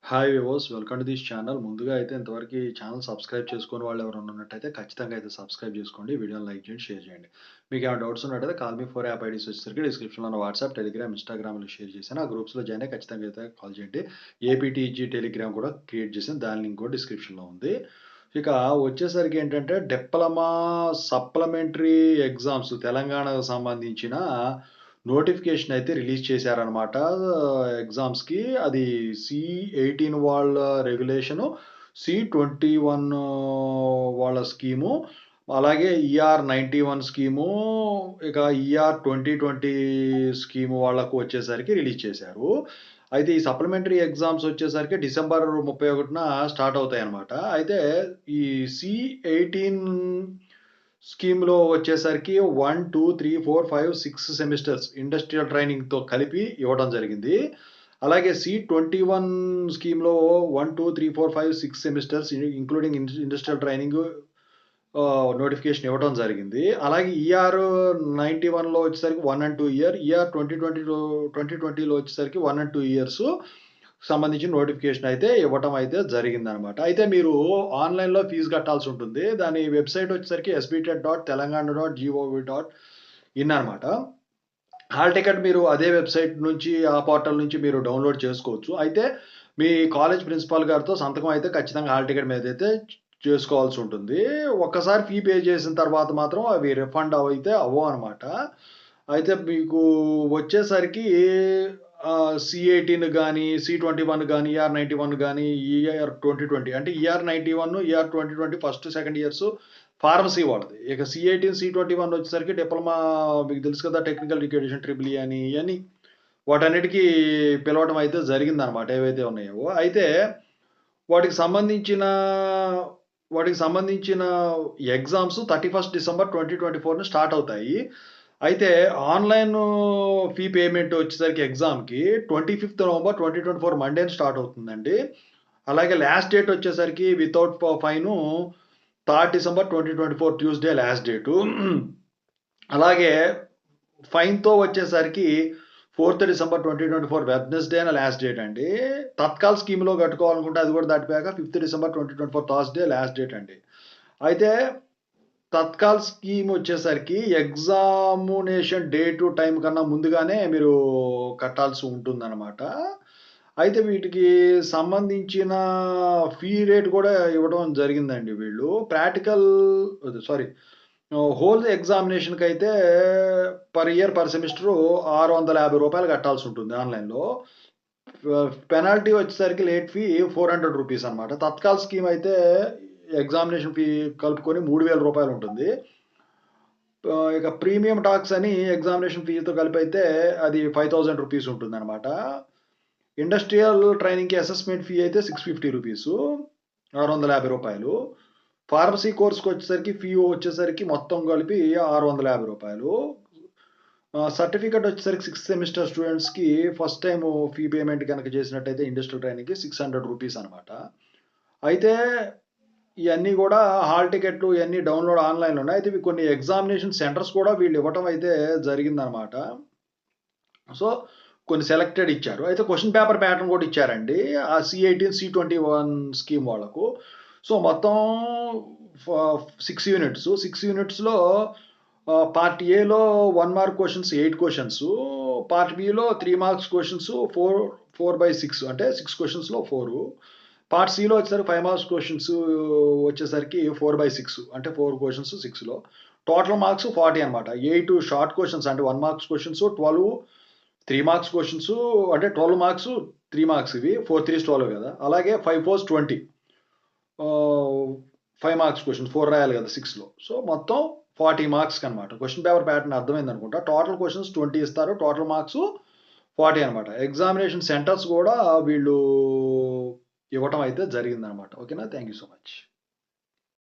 Hi వివోస్ welcome to this channel. ముందుగా అయితే ఇంతవరకు ఈ ఛానల్ సబ్స్క్రైబ్ చేసుకోని వాళ్ళు ఎవరైనా ఉన్నట్టయితే ఖచ్చితంగా అయితే సబ్స్క్రైబ్ చేసుకోండి. వీడియోని లైక్ చేయండి, షేర్ చేయండి. మీకు ఏమైనా డౌట్స్ ఉన్నట్టయితే call me for app IDs వచ్చేసరికి డిస్క్రిప్షన్లో ఉన్న వాట్సాప్, టెలిగ్రామ్, ఇన్‌స్టాగ్రామ్‌లో షేర్ చేశాను. ఆ గ్రూప్స్‌లో జాయిన్ అయ్యి ఖచ్చితంగా అయితే కాల్ చేయండి. ఏపీటీజీ టెలిగ్రామ్ కూడా క్రియేట్ చేశాను. దాని లింక్ కూడా డిస్క్రిప్షన్‌లో ఉంది. ఇక వచ్చేసరికి ఏంటంటే డిప్లొమా సప్లిమెంటరీ ఎగ్జామ్స్ తెలంగాణకు సంబంధించిన నోటిఫికేషన్ అయితే రిలీజ్ చేశారనమాట. ఎగ్జామ్స్‌కి అది C18 వాళ్ళ రెగ్యులేషను, C21 వాళ్ళ స్కీము, అలాగే ER91 స్కీము, ఇక ER2020 స్కీము వాళ్ళకు వచ్చేసరికి రిలీజ్ చేశారు. అయితే ఈ సప్లిమెంటరీ ఎగ్జామ్స్ వచ్చేసరికి డిసెంబర్ 31న స్టార్ట్ అవుతాయన్నమాట. అయితే ఈ C18 స్కీమ్‌లో వచ్చేసరికి 1, 2, 3, 4, 5, 6 సెమిస్టర్స్ ఇండస్ట్రియల్ ట్రైనింగ్‌తో కలిపి ఇవ్వడం జరిగింది. అలాగే C21 స్కీమ్‌లో 1, 2, 3, 4, 5, 6 semesters including industrial training notification ఇవ్వడం జరిగింది. అలాగే ER91లో వచ్చేసరికి 1 అండ్ 2 ఇయర్, ER2020లో వచ్చేసరికి 1 అండ్ 2 ఇయర్స్ సంబంధించిన నోటిఫికేషన్ అయితే ఇవ్వటం అయితే జరిగిందనమాట. అయితే మీరు ఆన్‌లైన్‌లో ఫీజు కట్టాల్సి ఉంటుంది. దాని వెబ్‌సైట్ వచ్చేసరికి sbtet.telangana.gov.in అనమాట. హాల్ టికెట్ మీరు అదే వెబ్‌సైట్ నుంచి, ఆ పోర్టల్ నుంచి మీరు డౌన్‌లోడ్ చేసుకోవచ్చు. అయితే మీ కాలేజ్ ప్రిన్సిపల్ గారితో సంతకం అయితే ఖచ్చితంగా హాల్ టికెట్ మీదైతే చేసుకోవాల్సి ఉంటుంది. ఒక్కసారి ఫీ పే చేసిన తర్వాత మాత్రం అవి రిఫండ్ అయితే అవ్వవనమాట. అయితే మీకు వచ్చేసరికి C18 గాని, C21 గాని, ER91 గాని, ER2020 అంటే ER91, ER2020 first, second years pharmacy వాళ్ళది. ఇక C18, C21 వచ్చేసరికి డిప్లొమా మీకు తెలుసు కదా! టెక్నికల్ ఎడ్యుకేషన్ ట్రిపుల్ ఈ అని ఇయన్నీ వాటన్నిటికి పిలవడం అయితే జరిగిందనమాట. ఏవైతే ఉన్నాయో. అయితే వాటికి సంబంధించిన వాటికి సంబంధించిన ఎగ్జామ్స్ 31 డిసెంబర్ 2024 స్టార్ట్ అవుతాయి. అయితే ఆన్‌లైన్ ఫీ పేమెంట్ వచ్చేసరికి ఎగ్జామ్‌కి 25 నవంబర్ 2024 మండేన స్టార్ట్ అవుతుందండి. అలాగే లాస్ట్ డేట్ వచ్చేసరికి without fine 3 December 2024 Tuesday last date. అలాగే ఫైన్‌తో వచ్చేసరికి 4థ్ డిసెంబర్ 2024 వెడ్నెస్‌డేన లాస్ట్ డేట్ అండి. తత్కాల్ స్కీమ్‌లో కట్టుకోవాలనుకుంటే అది కూడా దాటిపోయాక fifth December 2024 Thursday last date అండి. అయితే తత్కాల్ స్కీమ్ వచ్చేసరికి ఎగ్జామినేషన్ డేటు, టైమ్ కన్నా ముందుగానే మీరు కట్టాల్సి ఉంటుందనమాట. అయితే వీటికి సంబంధించిన ఫీ రేట్ కూడా ఇవ్వడం జరిగిందండి వీళ్ళు. ప్రాక్టికల్ సారీ హోల్ ఎగ్జామినేషన్‌కైతే పర్ ఇయర్, పర్ సెమిస్టరు రూ. 650 కట్టాల్సి ఉంటుంది ఆన్‌లైన్‌లో. పెనాల్టీ వచ్చేసరికి లేట్ ఫీ రూ. 400 అనమాట. తత్కాల్ స్కీమ్ అయితే ఎగ్జామినేషన్ ఫీ కలుపుకొని రూ. 3000 ఉంటుంది. ఇక ప్రీమియం టాక్స్ అని ఎగ్జామినేషన్ ఫీతో కలిపైతే అది రూ. 5000 ఉంటుందనమాట. ఇండస్ట్రియల్ ట్రైనింగ్‌కి అసెస్మెంట్ ఫీ అయితే రూ. 650 రూ. ఫార్మసీ కోర్స్‌కొచ్చేసరికి ఫీ వచ్చేసరికి మొత్తం కలిపి రూ. 650. సర్టిఫికేట్ వచ్చేసరికి 6థ్ సెమిస్టర్ స్టూడెంట్స్‌కి ఫస్ట్ టైమ్ ఫీ పేమెంట్ గనక చేసినట్టయితే ఇండస్ట్రియల్ ట్రైనింగ్‌కి రూ. 600 అనమాట. అయితే ఇయన్నీ గూడా హాల్ టికెట్లు ఇయన్నీ డౌన్‌లోడ్ ఆన్‌లైన్‌లో ఉన్నాయి. అయితే ఇవి కొన్ని ఎగ్జామినేషన్ సెంటర్స్ కూడా వీళ్ళు ఇవ్వటం అయితే జరిగిందనమాట. సో, కొన్ని సెలెక్టెడ్ ఇచ్చారు. అయితే క్వెషన్ పేపర్ ప్యాటర్న్ కూడా ఇచ్చారండి. ఆ C18, C21 స్కీమ్ వాళ్ళకు. సో, మొత్తం ఫ 6 యూనిట్స్. 6 యూనిట్స్‌లో పార్ట్ ఏలో 1 mark questions 8 questions. Part below 3 marks questions 4/6 అంటే 6 క్వెషన్స్‌లో 4. పార్ట్ సిలో వచ్చేసరికి 5 మార్క్స్ క్వెషన్స్ వచ్చేసరికి 4/6 అంటే 4 క్వెషన్స్ 6లో. టోటల్ మార్క్స్ 40 అనమాట. 8 షార్ట్ క్వెషన్స్ అంటే 1 మార్క్స్ క్వెషన్స్, 12 3 మార్క్స్ క్వెషన్స్ అంటే 12 మార్క్స్, 3 మార్క్స్ ఇవి. 4 3s 12 కదా! అలాగే 5 4s 20. 5 మార్క్స్ క్వెషన్స్ 4 రాయాలి కదా! 6లో. సో, మొత్తం 40 మార్క్స్‌కనమాట. క్వెషన్ పేపర్ ప్యాటర్న్ అర్థమైందనుకుంటా. టోటల్ క్వెషన్స్ 20 ఇస్తారు. టోటల్ మార్క్స్ 40 అనమాట. ఎగ్జామినేషన్ సెంటర్స్ గూడా వీళ్ళు ఇవ్వటం అయితే జరిగిందనమాట. ఓకేనా? Thank you so much.